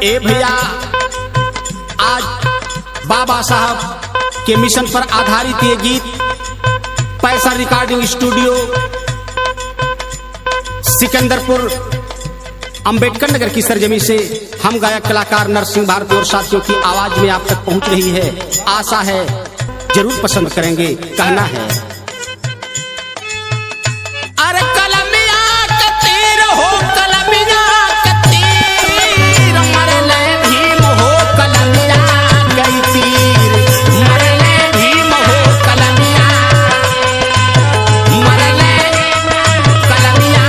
ए भैया, आज बाबा साहब के मिशन पर आधारित ये गीत पैसा रिकॉर्डिंग स्टूडियो सिकंदरपुर अंबेडकर नगर की सरजमी से हम गायक कलाकार नरसिंह भारती और साथियों की आवाज में आप तक पहुंच रही है। आशा है जरूर पसंद करेंगे। कहना है अरे कलमिया का तीर हो, कलमिया का तीर, मरले भीम हो कलमिया गई तीर, मरले भीम हो कलमिया, मरले कलमिया,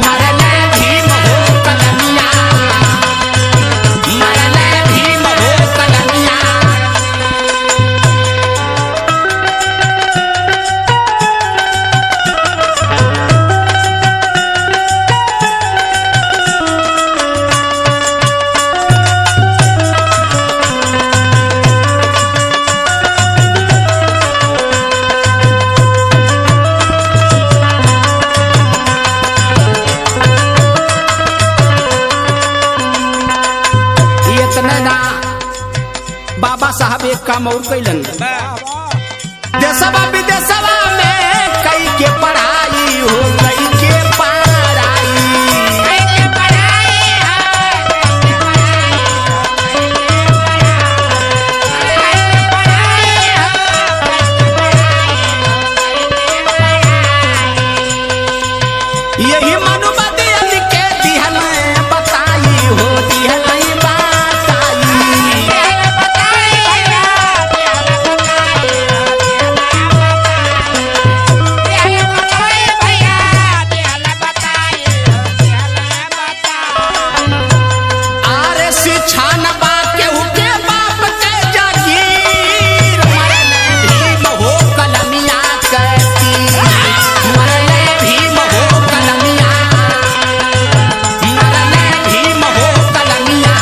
मरले भीम हो कलमिया, मरले भीम हो कलमिया। इतने ना बाबा साहब एक काम और कैलन, देशवा विदेशवा में कई के पढ़ाई हो, कई के पढ़ाई, यही मनुबदियन के दिहन बताई हो, दिहन बताई, आरे शिक्षा न बा केहू के बाप के जागीर, मरले भीम हो कलमिया के तीर, मरले भीम हो कलमिया, मरले भीम हो कलमिया।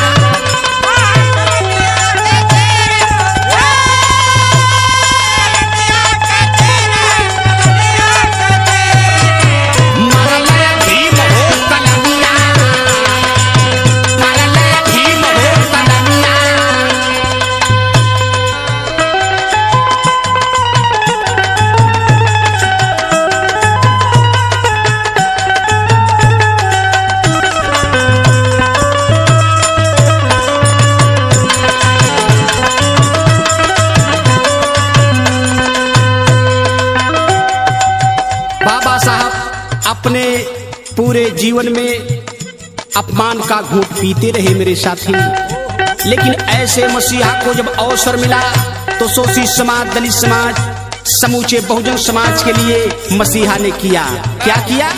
मरले भीम हो कलमिया, मरले भीम हो कलमिया। बाबा साहब अपने पूरे जीवन में अपमान का घूंट पीते रहे मेरे साथी, लेकिन ऐसे मसीहा को जब अवसर मिला तो शोषित समाज, दलित समाज, समूचे बहुजन समाज के लिए मसीहा ने किया क्या किया?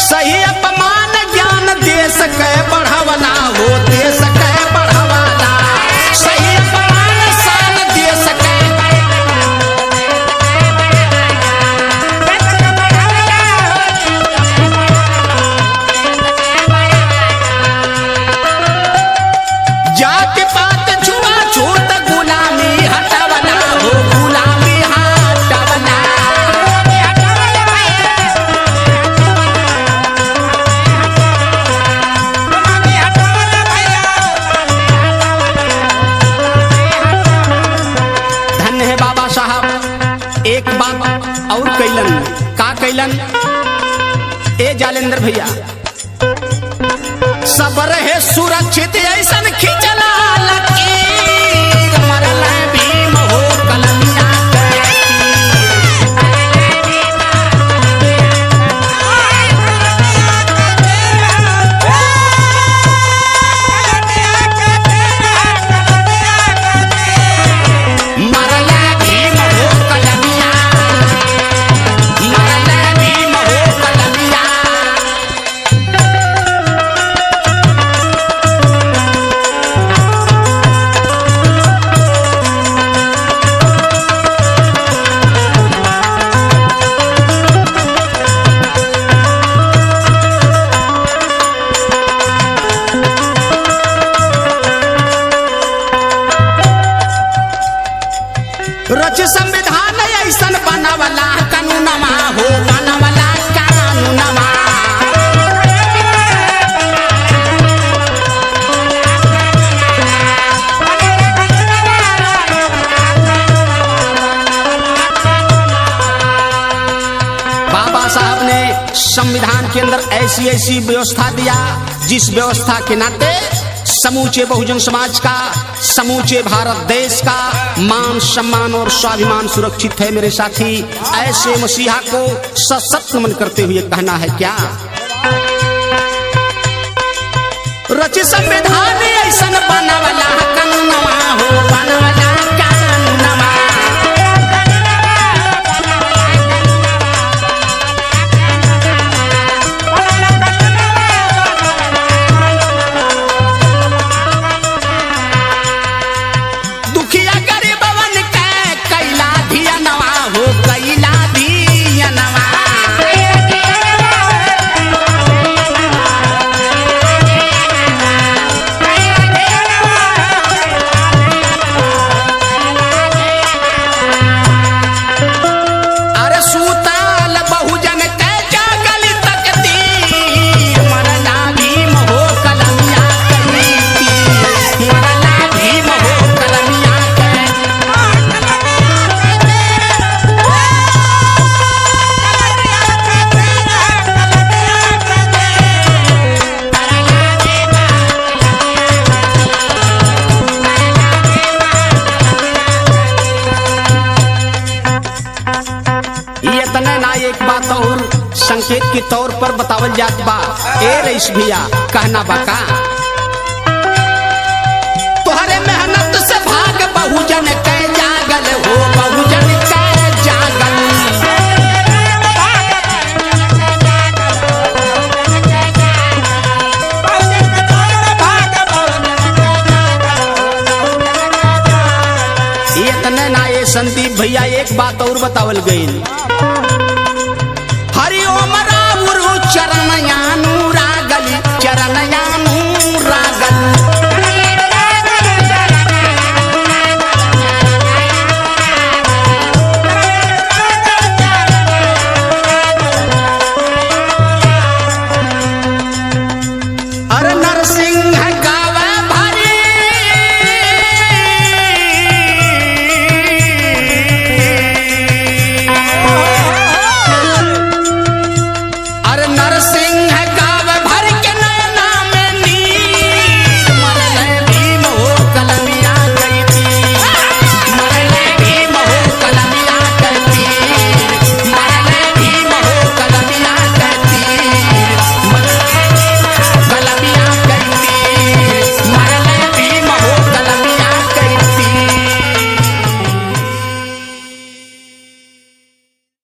सही अपमान ज्ञान देश के बढ़ावना हो, देश के बढ़ावना, सही अपमान शान देश के, जाति पात छुआ छूत गुलामी हटवना हो, गुलामी हटवना, धन्य है बाबा साहब। एक बात और कैलन, का कैलन? ए जालेंद्र भैया, सबर है सुरक्षित ऐसन खिंचला लकीर, मरले भीम हो कलमिया के तीर, मरले भीम हो कलमिया, मरले भीम हो कलमिया। रच संविधान ऐसन बनावला कानूनवा हो बनावला कानूनवा। बाबा साहब ने संविधान के अंदर ऐसी ऐसी व्यवस्था दिया जिस व्यवस्था के नाते समूचे बहुजन समाज का, समूचे भारत देश का मान सम्मान और स्वाभिमान सुरक्षित है। मेरे साथी, ऐसे मसीहा को सशक्त नमन करते हुए कहना है क्या? रच संविधान ऐसन बनावला कानूनवा हो बनावला कानूनवा। एक बात और संकेत के तौर पर बतावल जात बा। ए रईस भैया कहना बाका, तोहरे मेहनत से भाग बहुजन के जागल हो बहुजन के जागल। इतने ना ये संदीप भैया एक बात और बतावल गई।